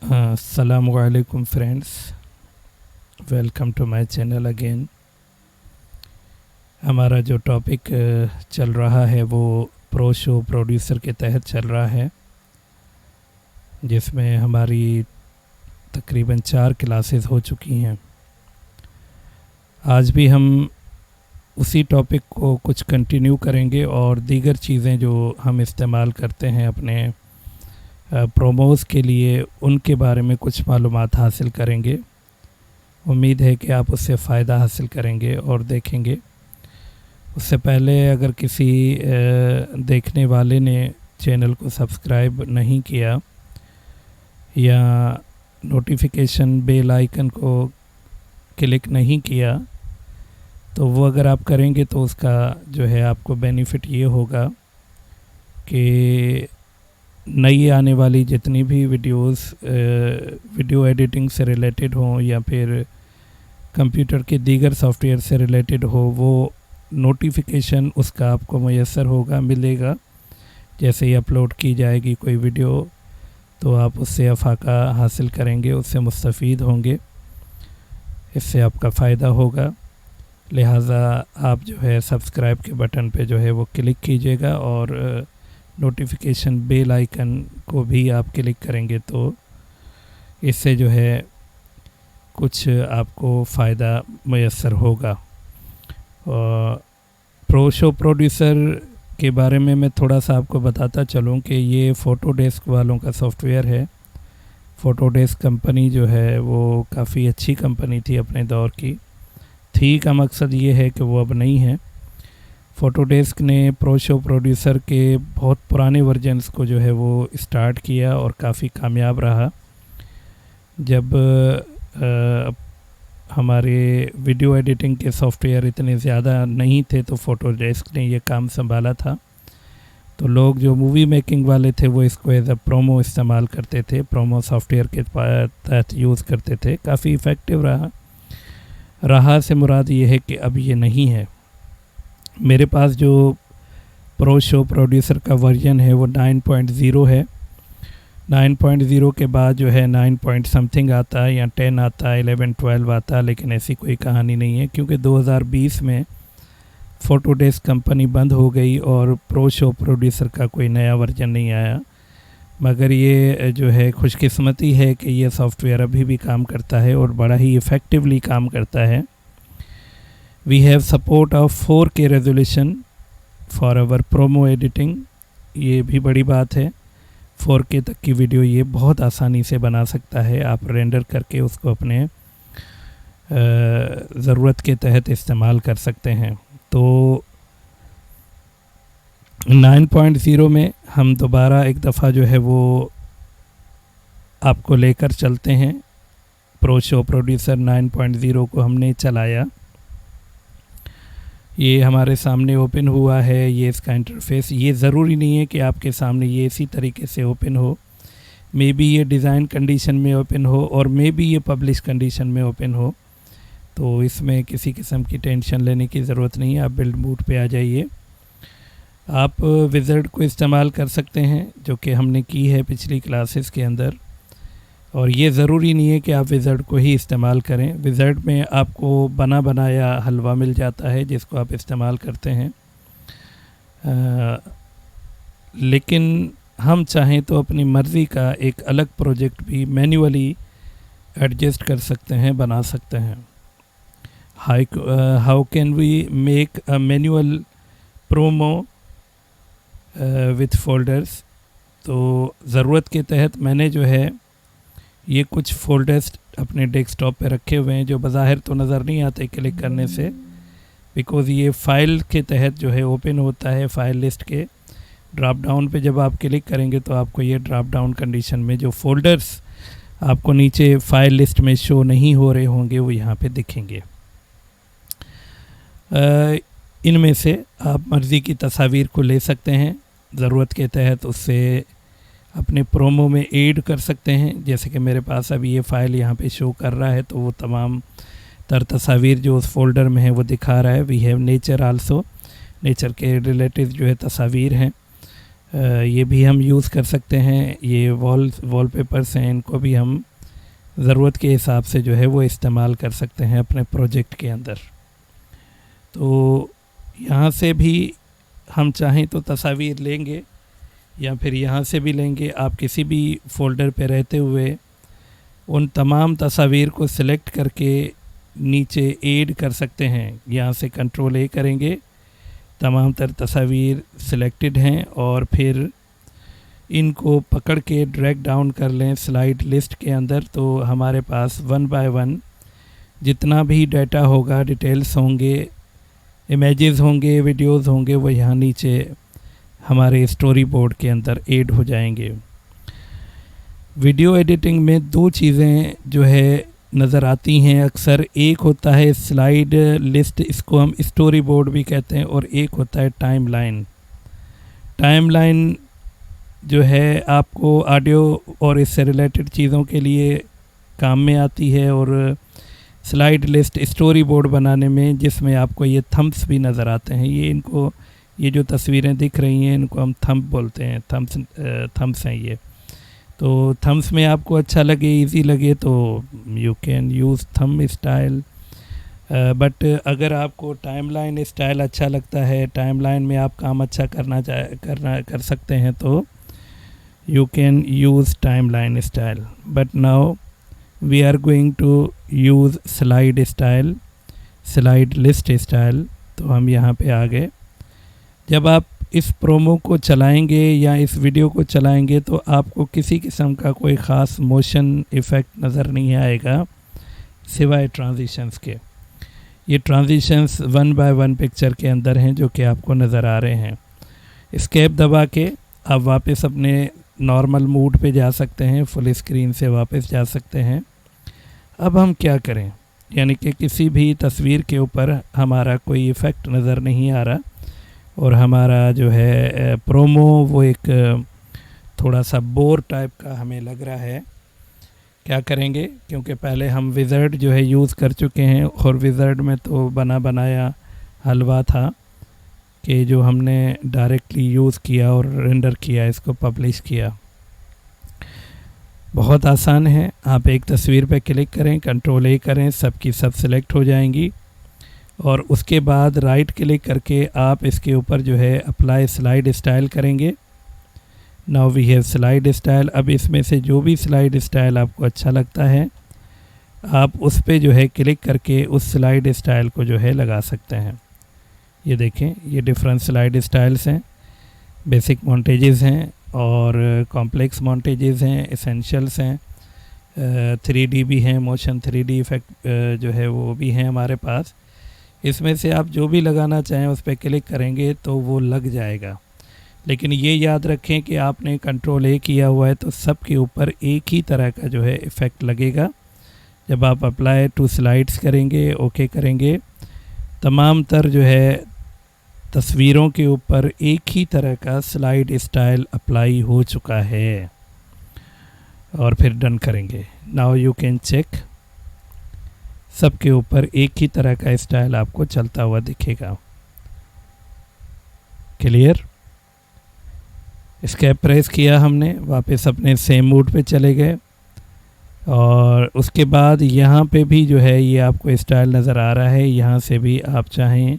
Assalamualaikum friends, welcome to my channel again. हमारा जो topic चल रहा है वो प्रो शो प्रोड्यूसर के तहत चल रहा है, जिसमें हमारी तकरीबन 4 क्लासेस हो चुकी हैं। आज भी हम उसी टॉपिक को कुछ कंटिन्यू करेंगे और दीगर चीज़ें जो हम इस्तेमाल करते हैं अपने प्रोमोज़ के लिए, उनके बारे में कुछ मालूमात हासिल करेंगे। उम्मीद है कि आप उससे फ़ायदा हासिल करेंगे और देखेंगे। उससे पहले अगर किसी देखने वाले ने चैनल को सब्सक्राइब नहीं किया या नोटिफिकेशन बेल आइकन को क्लिक नहीं किया, तो वो अगर आप करेंगे तो उसका जो है आपको बेनिफिट ये होगा कि नई आने वाली जितनी भी वीडियो एडिटिंग से रिलेटेड हों या फिर कंप्यूटर के दीगर सॉफ्टवेयर से रिलेटेड हो, वो नोटिफिकेशन उसका आपको मुयस्सर होगा, मिलेगा। जैसे ही अपलोड की जाएगी कोई वीडियो तो आप उससे अफाका हासिल करेंगे, उससे मुस्तफ़ीद होंगे, इससे आपका फ़ायदा होगा। लिहाजा आप जो है सब्सक्राइब के बटन पे जो है वो क्लिक कीजिएगा और नोटिफिकेशन बेल आइकन को भी आप क्लिक करेंगे तो इससे जो है कुछ आपको फ़ायदा मुयस्सर होगा। और प्रो शो प्रोड्यूसर के बारे में मैं थोड़ा सा आपको बताता चलूँ कि ये फ़ोटोडेस्क वालों का सॉफ्टवेयर है। फ़ोटोडेस्क कंपनी जो है वो काफ़ी अच्छी कंपनी थी अपने दौर की, थी का मकसद ये है कि वो अब नहीं है। फ़ोटोडेस्क ने प्रो शो प्रोड्यूसर के बहुत पुराने वर्जन्स को जो है वो स्टार्ट किया और काफ़ी कामयाब रहा। जब हमारे वीडियो एडिटिंग के सॉफ्टवेयर इतने ज़्यादा नहीं थे तो फ़ोटोडेस्क ने ये काम संभाला था। तो लोग जो मूवी मेकिंग वाले थे वो इसको एज अ प्रोमो इस्तेमाल करते थे, प्रोमो सॉफ्टवेयर के तहत यूज़ करते थे। काफ़ी इफ़ेक्टिव रहा से मुराद ये है कि अब ये नहीं है। मेरे पास जो प्रो शो प्रोड्यूसर का वर्जन है वो 9.0 है। 9.0 के बाद जो है 9 पॉइंट समथिंग आता है या 10 आता है, 11, 12 आता है, लेकिन ऐसी कोई कहानी नहीं है क्योंकि 2020 में फ़ोटोडेस्क कंपनी बंद हो गई और प्रो शो प्रोड्यूसर का कोई नया वर्जन नहीं आया। मगर ये जो है खुशकिस्मती है कि ये सॉफ्टवेयर अभी भी काम करता है और बड़ा ही इफ़ेक्टिवली काम करता है। We have support of 4K resolution for our promo editing. ये भी बड़ी बात है, 4K तक की वीडियो ये बहुत आसानी से बना सकता है। आप रेंडर करके उसको अपने ज़रूरत के तहत इस्तेमाल कर सकते हैं। तो 9.0 में हम दोबारा एक दफ़ा जो है वो आपको लेकर चलते हैं। प्रो शो प्रोड्यूसर 9.0 को हमने चलाया, ये हमारे सामने ओपन हुआ है। ये इसका इंटरफेस, ये ज़रूरी नहीं है कि आपके सामने ये इसी तरीके से ओपन हो। मे बी ये डिज़ाइन कंडीशन में ओपन हो और मे बी ये पब्लिश कंडीशन में ओपन हो, तो इसमें किसी किस्म की टेंशन लेने की ज़रूरत नहीं है। आप बिल्ड मोड पे आ जाइए। आप विज़ार्ड को इस्तेमाल कर सकते हैं जो कि हमने की है पिछली क्लासेस के अंदर, और ये ज़रूरी नहीं है कि आप विज़ार्ड को ही इस्तेमाल करें। विज़ार्ड में आपको बना बनाया हलवा मिल जाता है जिसको आप इस्तेमाल करते हैं, लेकिन हम चाहें तो अपनी मर्ज़ी का एक अलग प्रोजेक्ट भी मैन्युअली एडजस्ट कर सकते हैं, बना सकते हैं। How can we make a manual promo with folders. तो ज़रूरत के तहत मैंने जो है ये कुछ फ़ोल्डर्स अपने डेस्कटॉप पे रखे हुए हैं जो बज़ाहिर तो नज़र नहीं आते क्लिक करने से, बिकॉज़ ये फ़ाइल के तहत जो है ओपन होता है। फ़ाइल लिस्ट के ड्रॉप डाउन पे जब आप क्लिक करेंगे तो आपको ये ड्रॉप डाउन कंडीशन में जो फ़ोल्डर्स आपको नीचे फ़ाइल लिस्ट में शो नहीं हो रहे होंगे वो यहाँ पे दिखेंगे। इनमें से आप मर्ज़ी की तस्वीर को ले सकते हैं, ज़रूरत के तहत उससे अपने प्रोमो में ऐड कर सकते हैं। जैसे कि मेरे पास अभी ये फ़ाइल यहाँ पे शो कर रहा है तो वो तमाम तस्वीर जो उस फोल्डर में है वो दिखा रहा है। We have nature also, nature के रिलेटेड जो है तस्वीर हैं। ये भी हम यूज़ कर सकते हैं। ये वॉलपेपर्स हैं, इनको भी हम ज़रूरत के हिसाब से जो है वो इस्तेमाल कर सकते हैं अपने प्रोजेक्ट के अंदर। तो यहाँ से भी हम चाहें तो तस्वीर लेंगे या फिर यहाँ से भी लेंगे। आप किसी भी फ़ोल्डर पे रहते हुए उन तमाम तस्वीर को सिलेक्ट करके नीचे ऐड कर सकते हैं। यहाँ से कंट्रोल ए करेंगे, तमाम तर तस्वीर सिलेक्टेड हैं, और फिर इनको पकड़ के ड्रैग डाउन कर लें स्लाइड लिस्ट के अंदर। तो हमारे पास 1 बाय 1 जितना भी डाटा होगा, डिटेल्स होंगे, इमेजेस होंगे, वीडियोस होंगे, वो यहाँ नीचे हमारे स्टोरी बोर्ड के अंदर ऐड हो जाएंगे। वीडियो एडिटिंग में दो चीज़ें जो है नज़र आती हैं अक्सर। एक होता है स्लाइड लिस्ट, इसको हम स्टोरी बोर्ड भी कहते हैं, और एक होता है टाइमलाइन। टाइमलाइन जो है आपको ऑडियो और इससे रिलेटेड चीज़ों के लिए काम में आती है, और स्लाइड लिस्ट स्टोरी बोर्ड बनाने में, जिसमें आपको ये थम्स भी नज़र आते हैं। ये जो तस्वीरें दिख रही हैं इनको हम थंब बोलते हैं, थम्स हैं ये। तो थम्स में आपको अच्छा लगे, इजी लगे, तो you can use thumb style. But अगर आपको टाइमलाइन स्टाइल अच्छा लगता है, टाइमलाइन में आप काम अच्छा कर सकते हैं, तो you can use timeline style. But now we are going to use slide style, slide list style. तो हम यहाँ पे आ गए। जब आप इस प्रोमो को चलाएंगे या इस वीडियो को चलाएंगे तो आपको किसी किस्म का कोई ख़ास मोशन इफ़ेक्ट नज़र नहीं आएगा सिवाय ट्रांजिशंस के। ये ट्रांजिशंस 1 बाय 1 पिक्चर के अंदर हैं जो कि आपको नज़र आ रहे हैं। एस्केप दबा के आप वापस अपने नॉर्मल मूड पे जा सकते हैं, फुल स्क्रीन से वापस जा सकते हैं। अब हम क्या करें, यानी कि किसी भी तस्वीर के ऊपर हमारा कोई इफ़ेक्ट नज़र नहीं आ रहा और हमारा जो है प्रोमो वो एक थोड़ा सा बोर टाइप का हमें लग रहा है। क्या करेंगे, क्योंकि पहले हम विज़र्ड जो है यूज़ कर चुके हैं और विज़र्ड में तो बना बनाया हलवा था कि जो हमने डायरेक्टली यूज़ किया और रेंडर किया, इसको पब्लिश किया। बहुत आसान है, आप एक तस्वीर पे क्लिक करें, कंट्रोल ए करें, सब की सब सिलेक्ट हो जाएंगी और उसके बाद राइट क्लिक करके आप इसके ऊपर जो है अप्लाई स्लाइड स्टाइल करेंगे। Now we have slide style. अब इसमें से जो भी स्लाइड स्टाइल आपको अच्छा लगता है आप उस पे जो है क्लिक करके उस स्लाइड स्टाइल को जो है लगा सकते हैं। ये देखें, ये डिफरेंट स्लाइड स्टाइल्स हैं, बेसिक मॉन्टेजेस हैं और कॉम्प्लेक्स मॉन्टेजेस हैं, एसेंशियल्स हैं, 3D भी हैं, मोशन 3D इफ़ेक्ट जो है वो भी हैं हमारे पास। इसमें से आप जो भी लगाना चाहें उस पर क्लिक करेंगे तो वो लग जाएगा। लेकिन ये याद रखें कि आपने कंट्रोल ए किया हुआ है तो सब के ऊपर एक ही तरह का जो है इफ़ेक्ट लगेगा। जब आप अप्लाई टू स्लाइड्स करेंगे, ओके करेंगे, तमाम तर जो है तस्वीरों के ऊपर एक ही तरह का स्लाइड स्टाइल अप्लाई हो चुका है और फिर डन करेंगे। नाउ यू कैन चेक, सब के ऊपर एक ही तरह का स्टाइल आपको चलता हुआ दिखेगा। क्लियर? एस्केप प्रेस किया हमने, वापस अपने सेम मूड पे चले गए और उसके बाद यहाँ पे भी जो है ये आपको स्टाइल नज़र आ रहा है। यहाँ से भी आप चाहें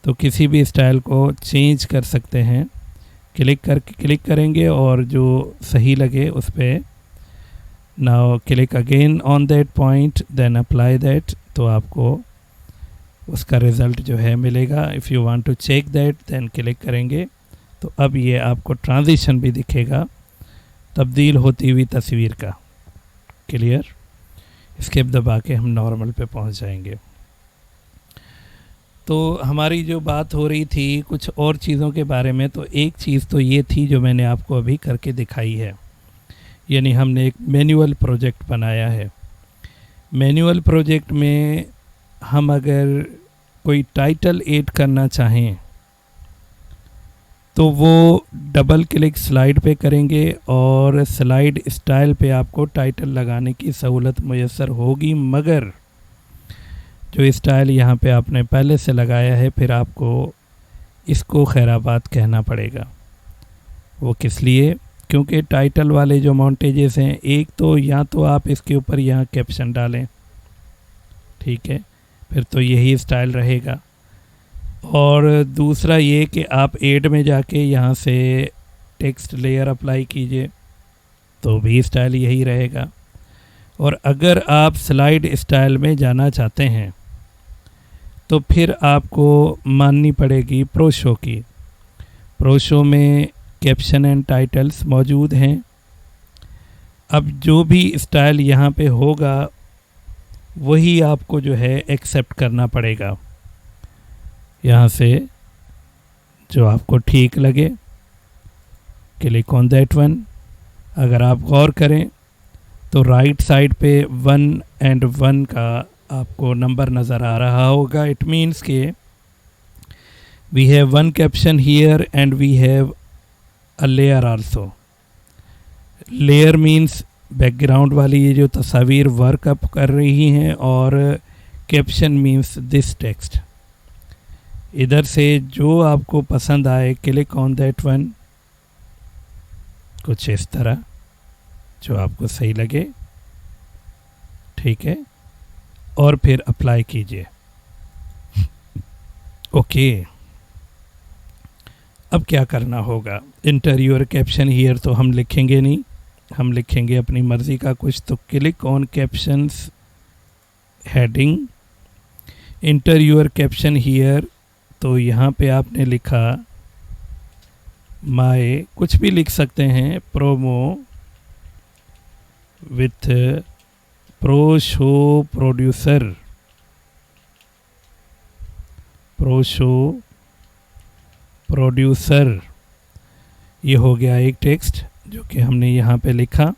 तो किसी भी स्टाइल को चेंज कर सकते हैं। क्लिक करेंगे और जो सही लगे उस पर now click again on that point then apply that, तो आपको उसका रिज़ल्ट जो है मिलेगा। If you want to check that then click करेंगे तो अब ये आपको ट्रांजिशन भी दिखेगा तब्दील होती हुई तस्वीर का। क्लियर? एस्केप दबा के हम नॉर्मल पे पहुंच जाएंगे। तो हमारी जो बात हो रही थी कुछ और चीज़ों के बारे में, तो एक चीज़ तो ये थी जो मैंने आपको अभी करके दिखाई है, यानी हमने एक मैनुअल प्रोजेक्ट बनाया है। मैनुअल प्रोजेक्ट में हम अगर कोई टाइटल ऐड करना चाहें तो वो डबल क्लिक स्लाइड पे करेंगे और स्लाइड स्टाइल पे आपको टाइटल लगाने की सहूलत मुयस्सर होगी, मगर जो स्टाइल यहाँ पे आपने पहले से लगाया है फिर आपको इसको खैराबाद कहना पड़ेगा। वो किस लिए? क्योंकि टाइटल वाले जो मॉन्टेजेस हैं, एक तो या तो आप इसके ऊपर यहाँ कैप्शन डालें, ठीक है, फिर तो यही स्टाइल रहेगा। और दूसरा ये कि आप एड में जाके यहाँ से टेक्स्ट लेयर अप्लाई कीजिए, तो भी स्टाइल यही रहेगा। और अगर आप स्लाइड स्टाइल में जाना चाहते हैं तो फिर आपको माननी पड़ेगी प्रो शो की। प्रो शो में कैप्शन एंड टाइटल्स मौजूद हैं। अब जो भी स्टाइल यहाँ पे होगा वही आपको जो है एक्सेप्ट करना पड़ेगा, यहाँ से जो आपको ठीक लगे, क्लिक ऑन दैट वन। अगर आप गौर करें तो राइट साइड पे 1 and 1 का आपको नंबर नज़र आ रहा होगा। इट मीन्स के we have one caption here and we have a layer also. Layer means background वाली ये जो तस्वीर वर्क अप कर रही हैं, और कैप्शन मीन्स दिस टेक्स्ट। इधर से जो आपको पसंद आए क्लिक ऑन दैट वन, कुछ इस तरह जो आपको सही लगे, ठीक है, और फिर अप्लाई कीजिए। ओके, अब क्या करना होगा? इंटर योर कैप्शन हियर तो हम लिखेंगे नहीं, हम लिखेंगे अपनी मर्ज़ी का कुछ। तो click on captions heading, inter your caption here, तो यहाँ पे आपने लिखा माय, कुछ भी लिख सकते हैं, promo with pro show producer, pro show producer. ये हो गया एक टेक्स्ट जो कि हमने यहाँ पे लिखा।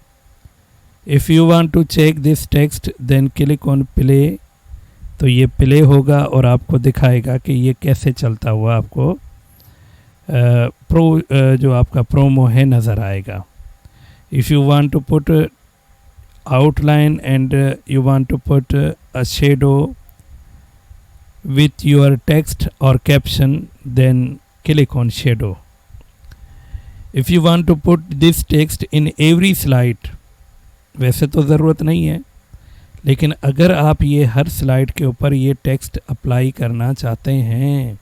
If you want to check this text then click on play, तो ये प्ले होगा और आपको दिखाएगा कि ये कैसे चलता हुआ आपको जो आपका प्रोमो है नज़र आएगा। If you want to put outline and you want to put a shadow with your text or caption, then click on shadow. If you want to put this text in every slide, वैसे तो ज़रूरत नहीं है, लेकिन अगर आप ये हर slide के ऊपर ये टेक्स्ट अप्लाई करना चाहते हैं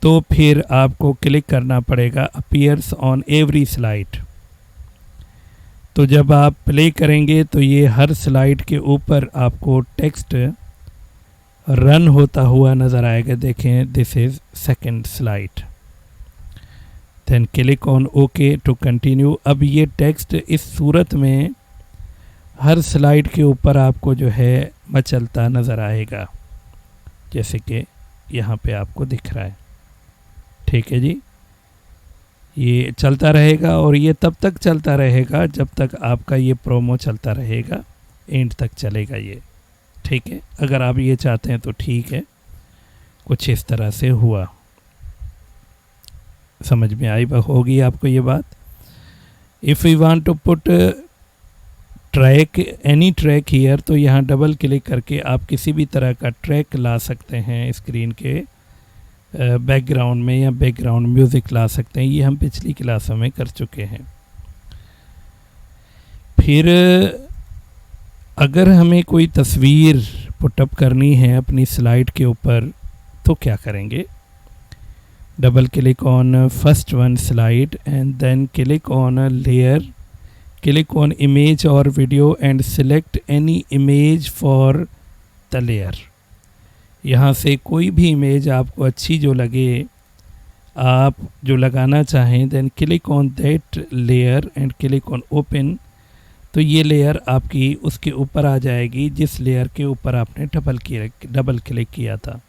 तो फिर आपको क्लिक करना पड़ेगा अपीयर्स ऑन एवरी स्लाइड। तो जब आप प्ले करेंगे तो ये हर स्लाइड के ऊपर आपको टेक्स्ट रन होता हुआ नज़र आएगा। देखें, this is second slide. Then click on okay to continue. अब ये टेक्स्ट इस सूरत में हर स्लाइड के ऊपर आपको जो है मचलता नज़र आएगा, जैसे कि यहाँ पे आपको दिख रहा है, ठीक है जी। ये चलता रहेगा और ये तब तक चलता रहेगा जब तक आपका ये प्रोमो चलता रहेगा, एंड तक चलेगा ये, ठीक है। अगर आप ये चाहते हैं तो ठीक है। कुछ इस तरह से हुआ, समझ में आई होगी आपको ये बात। If you want to put track, any track here, तो यहाँ डबल क्लिक करके आप किसी भी तरह का ट्रैक ला सकते हैं स्क्रीन के बैकग्राउंड में, या बैकग्राउंड म्यूज़िक ला सकते हैं। ये हम पिछली क्लासों में कर चुके हैं। फिर अगर हमें कोई तस्वीर पुटअप करनी है अपनी स्लाइड के ऊपर तो क्या करेंगे? Double click on first one slide and then click on layer, click on image और video and select any image for the layer. यहाँ से कोई भी इमेज आपको अच्छी जो लगे, आप जो लगाना चाहें, then click on that layer and click on open, तो ये लेयर आपकी उसके ऊपर आ जाएगी जिस लेयर के ऊपर आपने डबल क्लिक किया था।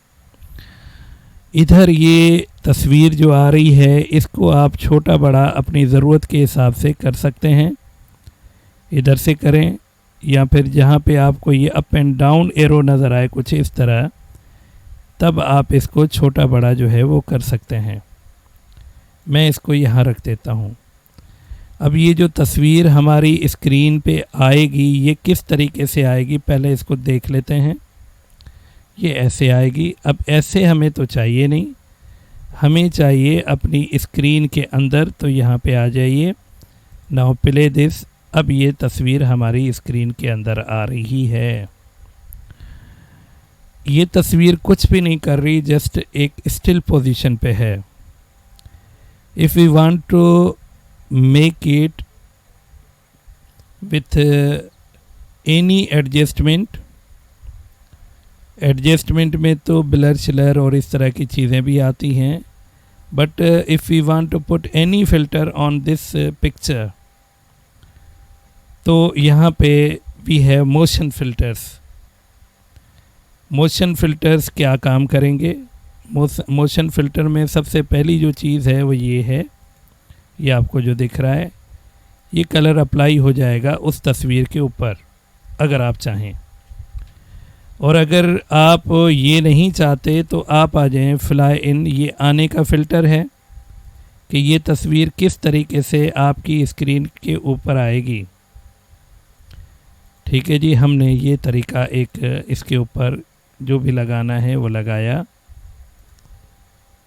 इधर ये तस्वीर जो आ रही है इसको आप छोटा बड़ा अपनी ज़रूरत के हिसाब से कर सकते हैं। इधर से करें, या फिर जहाँ पे आपको ये अप एंड डाउन एरो नज़र आए कुछ इस तरह, तब आप इसको छोटा बड़ा जो है वो कर सकते हैं। मैं इसको यहाँ रख देता हूँ। अब ये जो तस्वीर हमारी स्क्रीन पे आएगी ये किस तरीके से आएगी पहले इसको देख लेते हैं। ये ऐसे आएगी। अब ऐसे हमें तो चाहिए नहीं, हमें चाहिए अपनी स्क्रीन के अंदर, तो यहाँ पे आ जाइए। Now play this. अब ये तस्वीर हमारी स्क्रीन के अंदर आ रही है। ये तस्वीर कुछ भी नहीं कर रही, जस्ट एक स्टिल पोजीशन पे है। If we want to make it with any adjustment में तो ब्लर शिलर और इस तरह की चीज़ें भी आती हैं, but if we want to put any filter on this picture, तो यहाँ पे we have motion filters. Motion filters क्या काम करेंगे? मोशन फ़िल्टर में सबसे पहली जो चीज़ है वो ये है, ये आपको जो दिख रहा है, ये कलर अप्लाई हो जाएगा उस तस्वीर के ऊपर अगर आप चाहें। और अगर आप ये नहीं चाहते तो आप आ जाएं फ्लाई इन। ये आने का फ़िल्टर है कि ये तस्वीर किस तरीके से आपकी स्क्रीन के ऊपर आएगी। ठीक है जी, हमने ये तरीका एक इसके ऊपर जो भी लगाना है वो लगाया।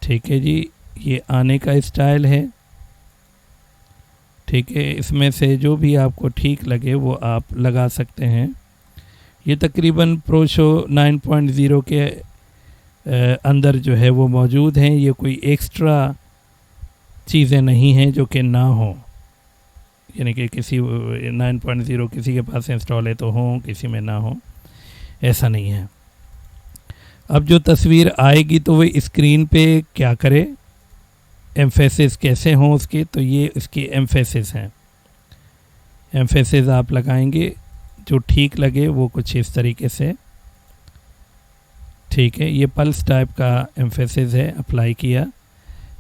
ठीक है जी, ये आने का स्टाइल है। ठीक है, इसमें से जो भी आपको ठीक लगे वो आप लगा सकते हैं। ये तकरीबन प्रोशो 9.0 के अंदर जो है वो मौजूद हैं। ये कोई एक्स्ट्रा चीज़ें नहीं हैं जो कि ना हो, यानी कि किसी 9.0 किसी के पास इंस्टॉल है तो हो, किसी में ना हो, ऐसा नहीं है। अब जो तस्वीर आएगी तो वो स्क्रीन पे क्या करे, एम्फेसिस कैसे हों उसके, तो ये इसके एम्फेसिस हैं। एम्फेसिस आप लगाएंगे जो ठीक लगे वो कुछ इस तरीके से। ठीक है, ये पल्स टाइप का एम्फेसिस है, अप्लाई किया।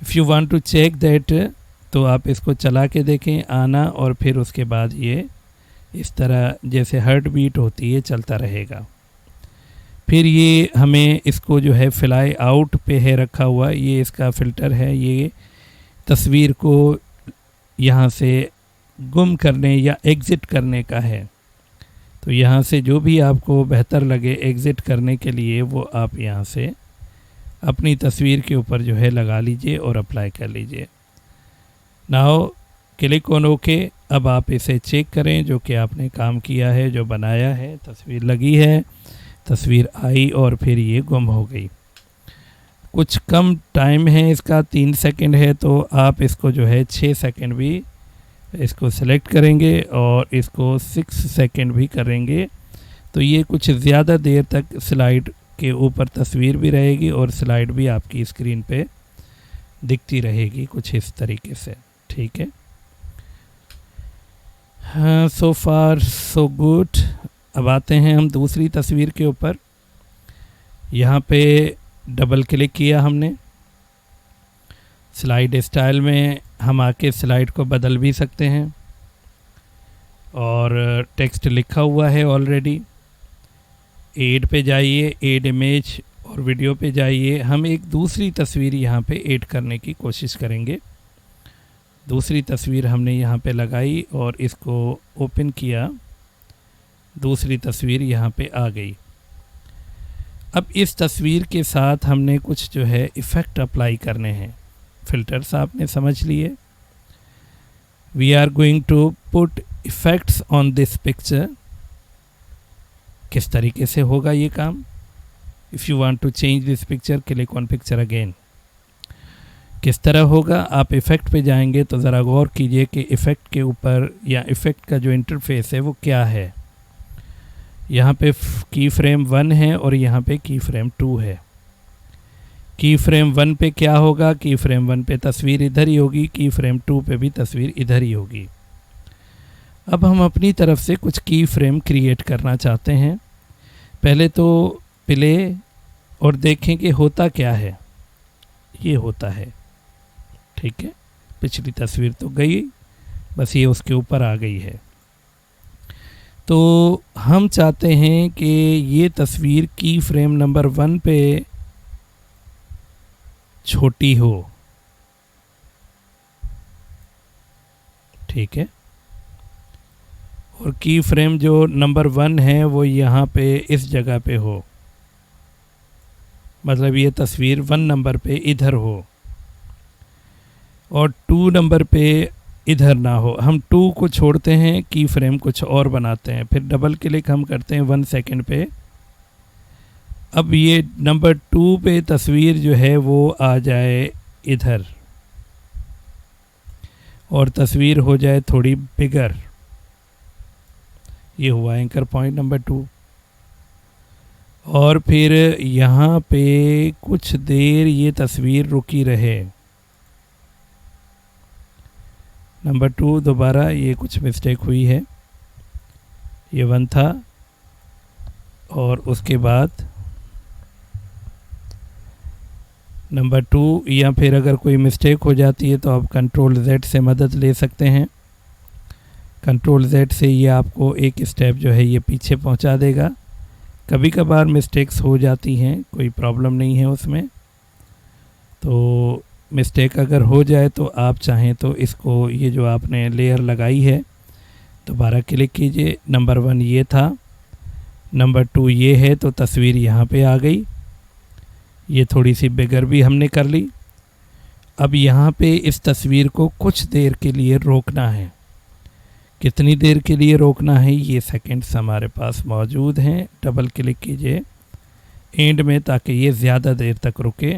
If you want to check that, तो आप इसको चला के देखें आना, और फिर उसके बाद ये इस तरह जैसे हार्ट बीट होती है चलता रहेगा। फिर ये हमें इसको जो है फ्लाई आउट पे है रखा हुआ, ये इसका फ़िल्टर है। ये तस्वीर को यहाँ से गुम करने या एग्ज़िट करने का है। तो यहाँ से जो भी आपको बेहतर लगे एग्ज़िट करने के लिए वो आप यहाँ से अपनी तस्वीर के ऊपर जो है लगा लीजिए और अप्लाई कर लीजिए। Now click on okay. अब आप इसे चेक करें जो कि आपने काम किया है, जो बनाया है, तस्वीर लगी है, तस्वीर आई और फिर ये गुम हो गई। कुछ कम टाइम है इसका, 3 सेकंड है, तो आप इसको जो है 6 सेकंड भी इसको सेलेक्ट करेंगे और इसको 6 सेकंड भी करेंगे, तो ये कुछ ज़्यादा देर तक स्लाइड के ऊपर तस्वीर भी रहेगी और स्लाइड भी आपकी स्क्रीन पे दिखती रहेगी कुछ इस तरीके से। ठीक है, हाँ, सो फार सो गुड। अब आते हैं हम दूसरी तस्वीर के ऊपर। यहाँ पे डबल क्लिक किया हमने। स्लाइड स्टाइल में हम आके स्लाइड को बदल भी सकते हैं और टेक्स्ट लिखा हुआ है ऑलरेडी। ऐड पे जाइए, ऐड इमेज और वीडियो पे जाइए। हम एक दूसरी तस्वीर यहाँ पे ऐड करने की कोशिश करेंगे। दूसरी तस्वीर हमने यहाँ पे लगाई और इसको ओपन किया, दूसरी तस्वीर यहाँ पे आ गई। अब इस तस्वीर के साथ हमने कुछ जो है इफ़ेक्ट अप्लाई करने हैं। फ़िल्टर्स आपने समझ लिए। We are going to put effects on this picture. किस तरीके से होगा ये काम? If you want to change this picture, click on picture again. किस तरह होगा? आप इफ़ेक्ट पे जाएंगे तो ज़रा गौर कीजिए कि इफ़ेक्ट के ऊपर या इफ़ेक्ट का जो इंटरफेस है वो क्या है। यहाँ पे की फ्रेम 1 है और यहाँ पे की फ्रेम 2 है। की फ्रेम 1 पे क्या होगा? की फ्रेम 1 पे तस्वीर इधर ही होगी, की फ्रेम 2 पे भी तस्वीर इधर ही होगी। अब हम अपनी तरफ से कुछ की फ्रेम क्रिएट करना चाहते हैं। पहले तो प्ले और देखें कि होता क्या है। ये होता है, ठीक है। पिछली तस्वीर तो गई, बस ये उसके ऊपर आ गई है। तो हम चाहते हैं कि ये तस्वीर की फ्रेम नंबर 1 पे छोटी हो, ठीक है। और की फ्रेम जो नंबर 1 है वो यहाँ पे इस जगह पे हो, मतलब ये तस्वीर 1 नंबर पे इधर हो। और 2 नंबर पे इधर ना हो, हम 2 को छोड़ते हैं, की फ्रेम कुछ और बनाते हैं, फिर डबल क्लिक हम करते हैं 1 सेकंड पे। अब ये नंबर 2 पे तस्वीर जो है वो आ जाए इधर और तस्वीर हो जाए थोड़ी बिगर। ये हुआ एंकर पॉइंट नंबर 2। और फिर यहाँ पे कुछ देर ये तस्वीर रुकी रहे। नंबर 2 दोबारा, ये कुछ मिस्टेक हुई है, ये 1 था और उसके बाद नंबर 2, या फिर अगर कोई मिस्टेक हो जाती है तो आप कंट्रोल Z से मदद ले सकते हैं। कंट्रोल Z से ये आपको एक स्टेप जो है ये पीछे पहुंचा देगा। कभी कभार मिस्टेक्स हो जाती हैं, कोई प्रॉब्लम नहीं है उसमें। तो मिस्टेक अगर हो जाए तो आप चाहें तो इसको, ये जो आपने लेयर लगाई है, दोबारा क्लिक कीजिए। नंबर 1 ये था, नंबर 2 ये है, तो तस्वीर यहाँ पे आ गई। ये थोड़ी सी बिगर भी हमने कर ली। अब यहाँ पे इस तस्वीर को कुछ देर के लिए रोकना है। कितनी देर के लिए रोकना है, ये सेकंड्स हमारे पास मौजूद हैं। डबल क्लिक कीजिए एंड में ताकि ये ज़्यादा देर तक रुके,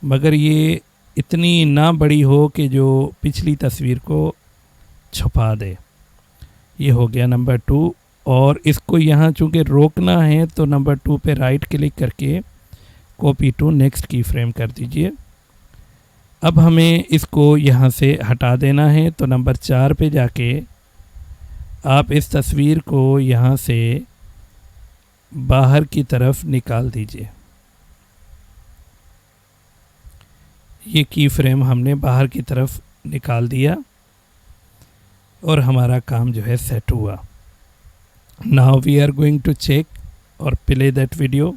मगर ये इतनी ना बड़ी हो कि जो पिछली तस्वीर को छुपा दे। ये हो गया नंबर 2। और इसको यहाँ चूँकि रोकना है तो नंबर 2 पे राइट क्लिक करके कॉपी टू नेक्स्ट की फ्रेम कर दीजिए। अब हमें इसको यहाँ से हटा देना है, तो नंबर 4 पे जाके आप इस तस्वीर को यहाँ से बाहर की तरफ निकाल दीजिए। ये की फ्रेम हमने बाहर की तरफ निकाल दिया और हमारा काम जो है सेट हुआ। Now we are going to check और प्ले दैट वीडियो।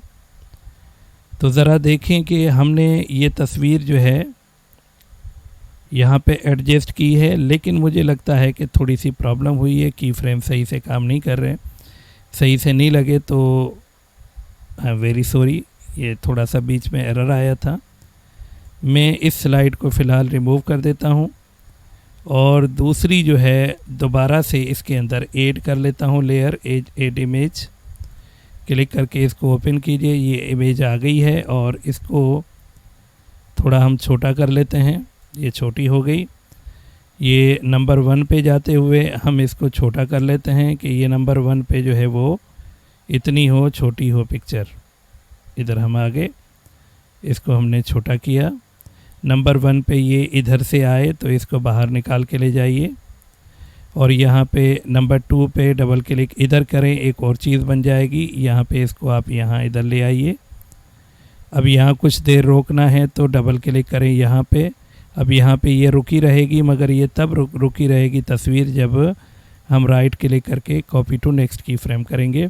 तो ज़रा देखें कि हमने ये तस्वीर जो है यहाँ पे एडजस्ट की है, लेकिन मुझे लगता है कि थोड़ी सी प्रॉब्लम हुई है, की फ्रेम सही से काम नहीं कर रहे। सही से नहीं लगे तो आई एम वेरी सॉरी, ये थोड़ा सा बीच में एरर आया था। मैं इस स्लाइड को फ़िलहाल रिमूव कर देता हूँ और दूसरी जो है दोबारा से इसके अंदर ऐड कर लेता हूँ लेयर, ऐड इमेज। क्लिक करके इसको ओपन कीजिए, ये इमेज आ गई है और इसको थोड़ा हम छोटा कर लेते हैं। ये छोटी हो गई। ये नंबर 1 पे जाते हुए हम इसको छोटा कर लेते हैं कि ये नंबर 1 पे जो है वो इतनी हो, छोटी हो पिक्चर। इधर हम आ गए, इसको हमने छोटा किया। नंबर 1 पे ये इधर से आए तो इसको बाहर निकाल के ले जाइए और यहाँ पे नंबर 2 पे डबल क्लिक इधर करें, एक और चीज़ बन जाएगी। यहाँ पे इसको आप यहाँ इधर ले आइए। अब यहाँ कुछ देर रोकना है तो डबल क्लिक करें यहाँ पे। अब यहाँ पे ये रुकी रहेगी, मगर ये तब रुकी रहेगी तस्वीर जब हम राइट क्लिक करके कॉपी टू नेक्स्ट की फ्रेम करेंगे।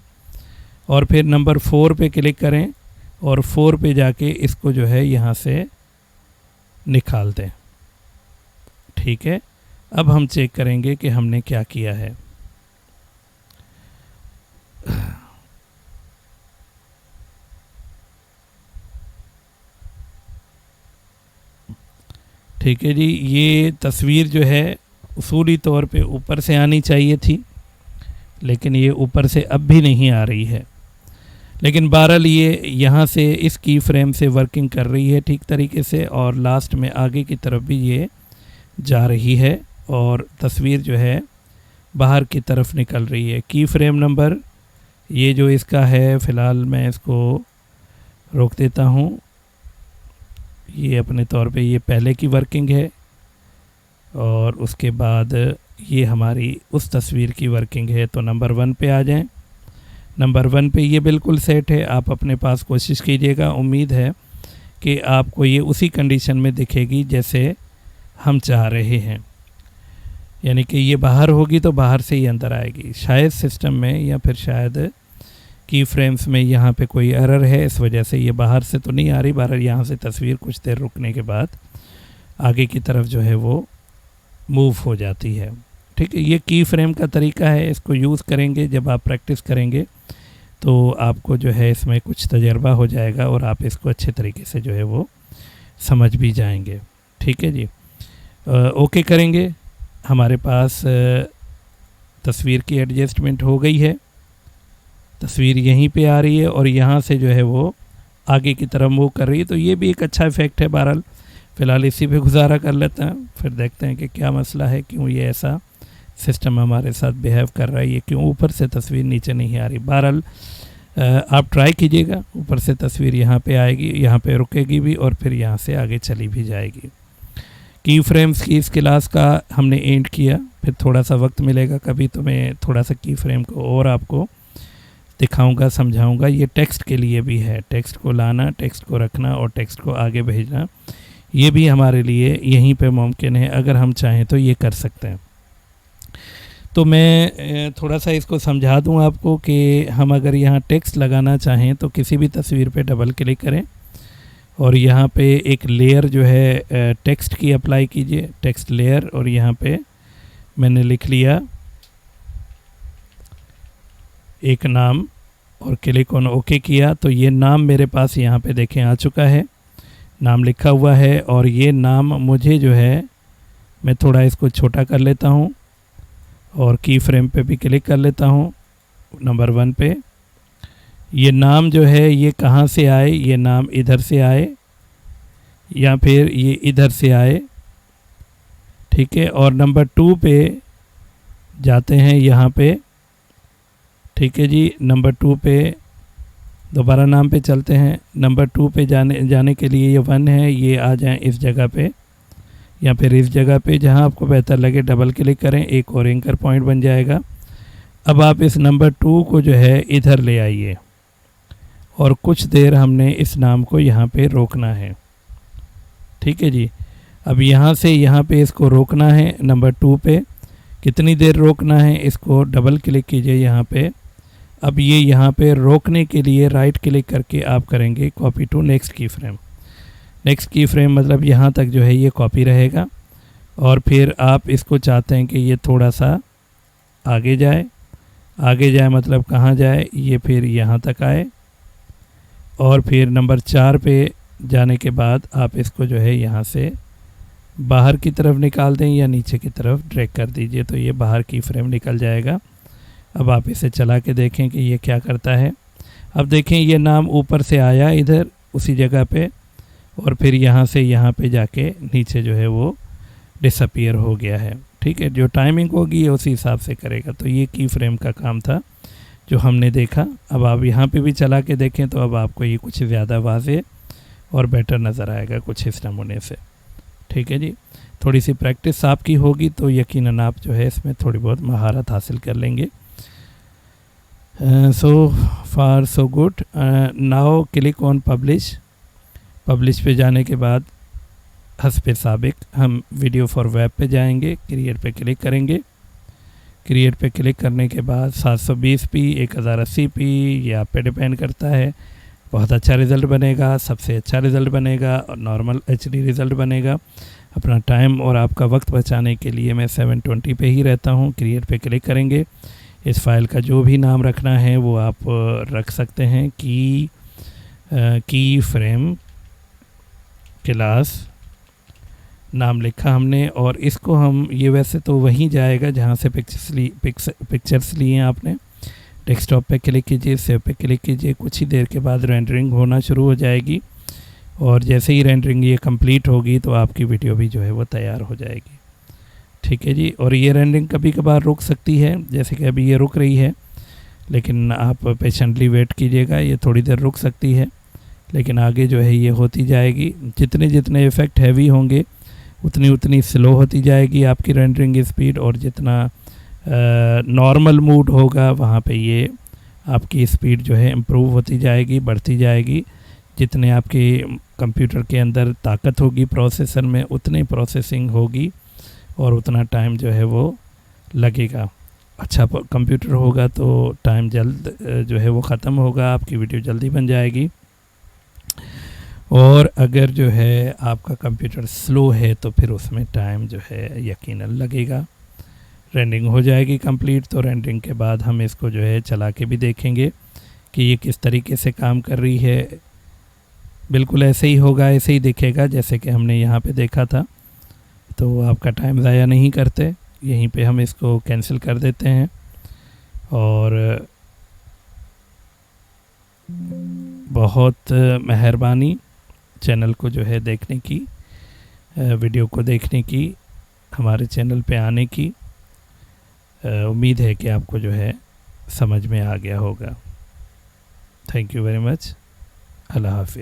और फिर नंबर 4 पे क्लिक करें और 4 पे जाके इसको जो है यहाँ से निकाल दें। ठीक है, अब हम चेक करेंगे कि हमने क्या किया है। ठीक है जी, ये तस्वीर जो है उसूली तौर पे ऊपर से आनी चाहिए थी, लेकिन ये ऊपर से अब भी नहीं आ रही है। लेकिन बहरहाल ये यहाँ से इस की फ्रेम से वर्किंग कर रही है ठीक तरीके से और लास्ट में आगे की तरफ भी ये जा रही है और तस्वीर जो है बाहर की तरफ निकल रही है। की फ्रेम नंबर ये जो इसका है, फ़िलहाल मैं इसको रोक देता हूँ। ये अपने तौर पे ये पहले की वर्किंग है और उसके बाद ये हमारी उस तस्वीर की वर्किंग है। तो नंबर 1 पे आ जाएं। नंबर 1 पे ये बिल्कुल सेट है। आप अपने पास कोशिश कीजिएगा, उम्मीद है कि आपको ये उसी कंडीशन में दिखेगी जैसे हम चाह रहे हैं, यानी कि ये बाहर होगी तो बाहर से ही अंदर आएगी। शायद सिस्टम में या फिर शायद की फ्रेम्स में यहाँ पे कोई एरर है, इस वजह से ये बाहर से तो नहीं आ रही। बाहर यहाँ से तस्वीर कुछ देर रुकने के बाद आगे की तरफ जो है वो मूव हो जाती है। ठीक है, ये की फ्रेम का तरीका है। इसको यूज़ करेंगे जब आप प्रैक्टिस करेंगे तो आपको जो है इसमें कुछ तजर्बा हो जाएगा और आप इसको अच्छे तरीके से जो है वो समझ भी जाएंगे। ठीक है जी। ओके करेंगे। हमारे पास तस्वीर की एडजस्टमेंट हो गई है, तस्वीर यहीं पे आ रही है और यहाँ से जो है वो आगे की तरफ मूव कर रही है। तो ये भी एक अच्छा इफेक्ट है। बहरहाल फ़िलहाल इसी पे गुजारा कर लेते हैं, फिर देखते हैं कि क्या मसला है, क्यों ये ऐसा सिस्टम हमारे साथ बिहेव कर रहा है, ये क्यों ऊपर से तस्वीर नीचे नहीं आ रही। बहरहाल आप ट्राई कीजिएगा, ऊपर से तस्वीर यहाँ पे आएगी, यहाँ पे रुकेगी भी और फिर यहाँ से आगे चली भी जाएगी। की फ्रेम्स की इस क्लास का हमने एंड किया, फिर थोड़ा सा वक्त मिलेगा कभी तो मैं थोड़ा सा की फ्रेम को और आपको दिखाऊंगा, समझाऊंगा। ये टेक्स्ट के लिए भी है, टेक्स्ट को लाना, टेक्स्ट को रखना और टेक्स्ट को आगे भेजना, ये भी हमारे लिए यहीं पे मुमकिन है। अगर हम चाहें तो ये कर सकते हैं। तो मैं थोड़ा सा इसको समझा दूं आपको कि हम अगर यहाँ टेक्स्ट लगाना चाहें तो किसी भी तस्वीर पे डबल क्लिक करें और यहाँ पे एक लेयर जो है टेक्स्ट की अप्लाई कीजिए, टेक्स्ट लेयर, और यहाँ पे मैंने लिख लिया एक नाम और क्लिक ऑन ओके किया। तो ये नाम मेरे पास यहाँ पे देखें आ चुका है, नाम लिखा हुआ है। और ये नाम मुझे जो है, मैं थोड़ा इसको छोटा कर लेता हूँ और की फ्रेम पे भी क्लिक कर लेता हूँ, नंबर 1 पे। ये नाम जो है ये कहाँ से आए, ये नाम इधर से आए या फिर ये इधर से आए, ठीक है। और नंबर 2 पे जाते हैं यहाँ पे, ठीक है जी। नंबर 2 पे दोबारा नाम पे चलते हैं। नंबर 2 पे जाने के लिए ये 1 है, ये आ जाएं इस जगह पे या फिर इस जगह पे, जहाँ आपको बेहतर लगे डबल क्लिक करें, एक और एंकर पॉइंट बन जाएगा। अब आप इस नंबर 2 को जो है इधर ले आइए और कुछ देर हमने इस नाम को यहाँ पे रोकना है, ठीक है जी। अब यहाँ से यहाँ पे इसको रोकना है, नंबर 2 पे कितनी देर रोकना है, इसको डबल क्लिक कीजिए यहाँ पे। अब ये यहाँ पे रोकने के लिए राइट क्लिक करके आप करेंगे कॉपी टू नेक्स्ट की फ्रेम। नेक्स्ट की फ्रेम मतलब यहाँ तक जो है ये कॉपी रहेगा और फिर आप इसको चाहते हैं कि ये थोड़ा सा आगे जाए। आगे जाए मतलब कहाँ जाए, ये फिर यहाँ तक आए और फिर नंबर 4 पे जाने के बाद आप इसको जो है यहाँ से बाहर की तरफ निकाल दें या नीचे की तरफ ड्रैग कर दीजिए, तो ये बाहर की फ्रेम निकल जाएगा। अब आप इसे चला के देखें कि ये क्या करता है। अब देखें ये नाम ऊपर से आया इधर उसी जगह पे और फिर यहाँ से यहाँ पे जाके नीचे जो है वो डिसअपीयर हो गया है, ठीक है। जो टाइमिंग होगी उसी हिसाब से करेगा। तो ये की फ्रेम का काम था जो हमने देखा। अब आप यहाँ पे भी चला के देखें तो अब आपको ये कुछ ज़्यादा वाज़ेह और बेटर नज़र आएगा कुछ इस नमूने से, ठीक है जी। थोड़ी सी प्रैक्टिस आपकी होगी तो यकीनन आप जो है इसमें थोड़ी बहुत महारत हासिल कर लेंगे। So far so good. Now click on publish. Publish पे जाने के बाद हस्बे साबिक हम वीडियो फॉर वेब पे जाएंगे, क्रिएट पे क्लिक करेंगे। क्रिएट पे क्लिक करने के बाद 720p 1080p ये आप पे डिपेंड करता है। बहुत अच्छा रिज़ल्ट बनेगा, सबसे अच्छा रिज़ल्ट बनेगा और नॉर्मल HD रिज़ल्ट बनेगा। अपना टाइम और आपका वक्त बचाने के लिए मैं 720 पे ही रहता हूँ। क्रिएट पे क्लिक करेंगे। इस फाइल का जो भी नाम रखना है वो आप रख सकते हैं। की फ्रेम क्लास नाम लिखा हमने और इसको हम, ये वैसे तो वहीं जाएगा जहाँ से पिक्चर्स लिए हैं आपने। डेस्कटॉप पे क्लिक कीजिए, सेव पे क्लिक कीजिए। कुछ ही देर के बाद रेंडरिंग होना शुरू हो जाएगी और जैसे ही रेंडरिंग ये कंप्लीट होगी तो आपकी वीडियो भी जो है वो तैयार हो जाएगी, ठीक है जी। और ये रेंडरिंग कभी कभार रुक सकती है, जैसे कि अभी ये रुक रही है, लेकिन आप पेशेंटली वेट कीजिएगा। ये थोड़ी देर रुक सकती है लेकिन आगे जो है ये होती जाएगी। जितने जितने इफ़ेक्ट हैवी होंगे उतनी उतनी स्लो होती जाएगी आपकी रेंडरिंग स्पीड और जितना नॉर्मल मूड होगा वहाँ पे ये आपकी स्पीड जो है इम्प्रूव होती जाएगी, बढ़ती जाएगी। जितने आपके कंप्यूटर के अंदर ताकत होगी प्रोसेसर में उतनी प्रोसेसिंग होगी और उतना टाइम जो है वो लगेगा। अच्छा कंप्यूटर होगा तो टाइम जल्द जो है वो ख़त्म होगा, आपकी वीडियो जल्दी बन जाएगी। और अगर जो है आपका कंप्यूटर स्लो है तो फिर उसमें टाइम जो है यकीनन लगेगा। रेंडरिंग हो जाएगी कंप्लीट, तो रेंडरिंग के बाद हम इसको जो है चला के भी देखेंगे कि ये किस तरीके से काम कर रही है। बिल्कुल ऐसे ही होगा, ऐसे ही दिखेगा जैसे कि हमने यहाँ पे देखा था। तो आपका टाइम ज़ाया नहीं करते, यहीं पे हम इसको कैंसिल कर देते हैं। और बहुत मेहरबानी चैनल को जो है देखने की, वीडियो को देखने की, हमारे चैनल पे आने की। उम्मीद है कि आपको जो है समझ में आ गया होगा। Thank you very much. अल्लाह हाफिज़।